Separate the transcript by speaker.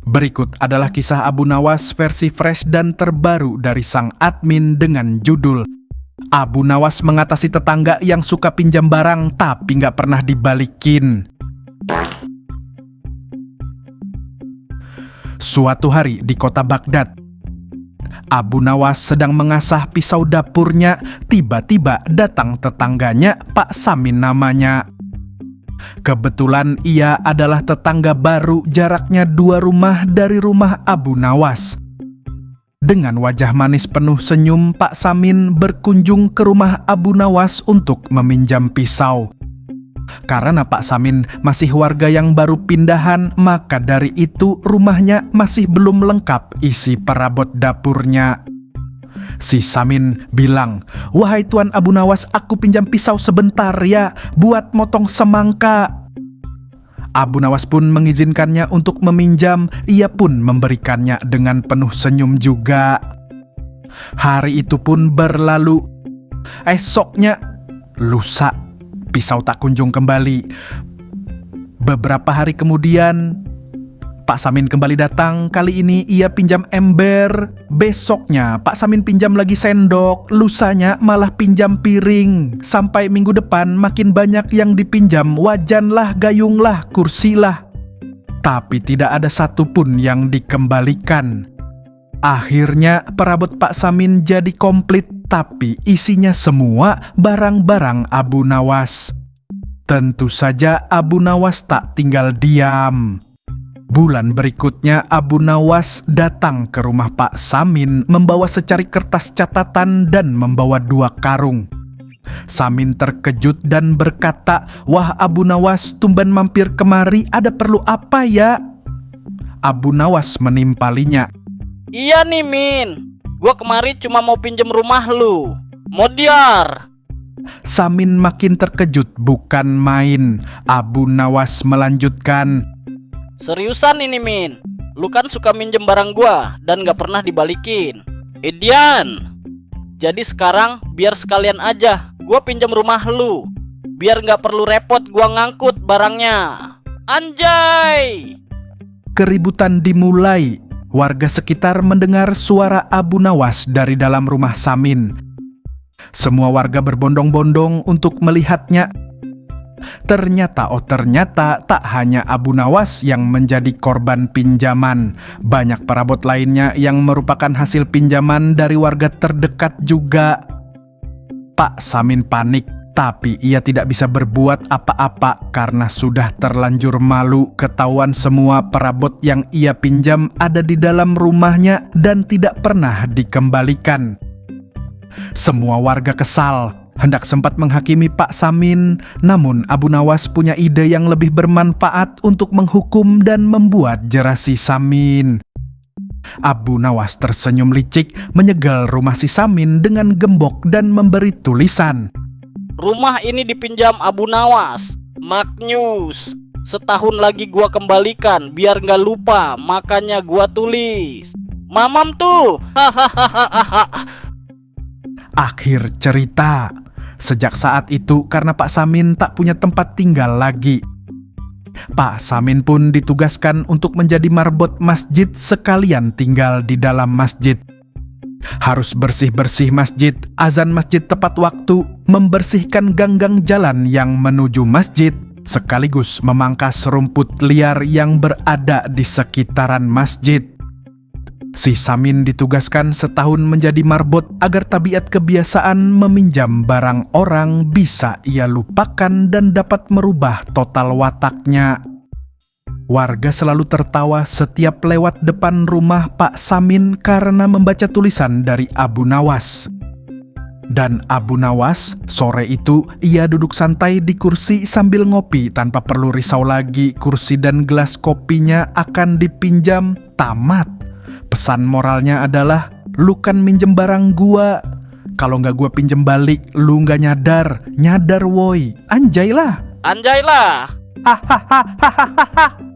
Speaker 1: Berikut adalah kisah Abu Nawas versi fresh dan terbaru dari sang admin dengan judul Abu Nawas mengatasi tetangga yang suka pinjam barang tapi nggak pernah dibalikin. Suatu hari di kota Baghdad, Abu Nawas sedang mengasah pisau dapurnya. Tiba-tiba datang tetangganya, Pak Samin namanya. Kebetulan ia adalah tetangga baru, jaraknya 2 rumah dari rumah Abu Nawas. Dengan wajah manis penuh senyum, Pak Samin berkunjung ke rumah Abu Nawas untuk meminjam pisau. Karena Pak Samin masih warga yang baru pindahan, maka dari itu rumahnya masih belum lengkap isi perabot dapurnya. Si Samin bilang, "Wahai Tuan Abu Nawas, aku pinjam pisau sebentar ya, buat motong semangka." Abu Nawas pun mengizinkannya untuk meminjam. Ia pun memberikannya dengan penuh senyum juga. Hari itu pun berlalu. Esoknya, lusa, pisau tak kunjung kembali. Beberapa hari kemudian, Pak Samin kembali datang. Kali ini ia pinjam ember. Besoknya Pak Samin pinjam lagi sendok. Lusanya malah pinjam piring. Sampai minggu depan makin banyak yang dipinjam. Wajan lah, gayung lah, kursi lah. Tapi tidak ada satupun yang dikembalikan. Akhirnya perabot Pak Samin jadi komplit, tapi isinya semua barang-barang Abu Nawas. Tentu saja Abu Nawas tak tinggal diam. Bulan berikutnya Abu Nawas datang ke rumah Pak Samin membawa secari kertas catatan dan membawa 2 karung. Samin terkejut dan berkata, "Wah Abu Nawas, tumben mampir kemari, ada perlu apa ya?" Abu Nawas menimpalinya.
Speaker 2: "Iya nih Min, gua kemari cuma mau pinjem rumah lu. Modiar."
Speaker 1: Samin makin terkejut bukan main. Abu Nawas melanjutkan,
Speaker 2: "Seriusan ini Min, lu kan suka minjem barang gua dan gak pernah dibalikin. Edian, jadi sekarang biar sekalian aja gua pinjam rumah lu, biar gak perlu repot gua ngangkut barangnya. Anjay!"
Speaker 1: Keributan dimulai. Warga sekitar mendengar suara Abu Nawas dari dalam rumah Samin. Semua warga berbondong-bondong untuk melihatnya. Ternyata tak hanya Abu Nawas yang menjadi korban pinjaman. Banyak perabot lainnya yang merupakan hasil pinjaman dari warga terdekat juga. Pak Samin panik, tapi ia tidak bisa berbuat apa-apa karena sudah terlanjur malu. Ketahuan semua perabot yang ia pinjam ada di dalam rumahnya dan tidak pernah dikembalikan. Semua warga kesal, hendak sempat menghakimi Pak Samin, namun Abu Nawas punya ide yang lebih bermanfaat untuk menghukum dan membuat jerah si Samin. Abu Nawas tersenyum licik, menyegel rumah si Samin dengan gembok dan memberi tulisan,
Speaker 2: "Rumah ini dipinjam Abu Nawas. Maknyus. Setahun lagi gua kembalikan biar gak lupa, makanya gua tulis. Mamam tuh."
Speaker 1: Akhir cerita. Sejak saat itu karena Pak Samin tak punya tempat tinggal lagi, Pak Samin pun ditugaskan untuk menjadi marbot masjid sekalian tinggal di dalam masjid. Harus bersih-bersih masjid, azan masjid tepat waktu, membersihkan ganggang jalan yang menuju masjid, sekaligus memangkas rumput liar yang berada di sekitaran masjid. Si Samin ditugaskan setahun menjadi marbot agar tabiat kebiasaan meminjam barang orang bisa ia lupakan dan dapat merubah total wataknya. Warga selalu tertawa setiap lewat depan rumah Pak Samin karena membaca tulisan dari Abu Nawas. Dan Abu Nawas, sore itu ia duduk santai di kursi sambil ngopi tanpa perlu risau lagi kursi dan gelas kopinya akan dipinjam. Tamat. Pesan moralnya adalah, lu kan minjem barang gua. Kalau nggak gua pinjem balik, lu nggak nyadar. Nyadar woi. Anjay lah.
Speaker 2: Anjay lah.
Speaker 1: Hahaha.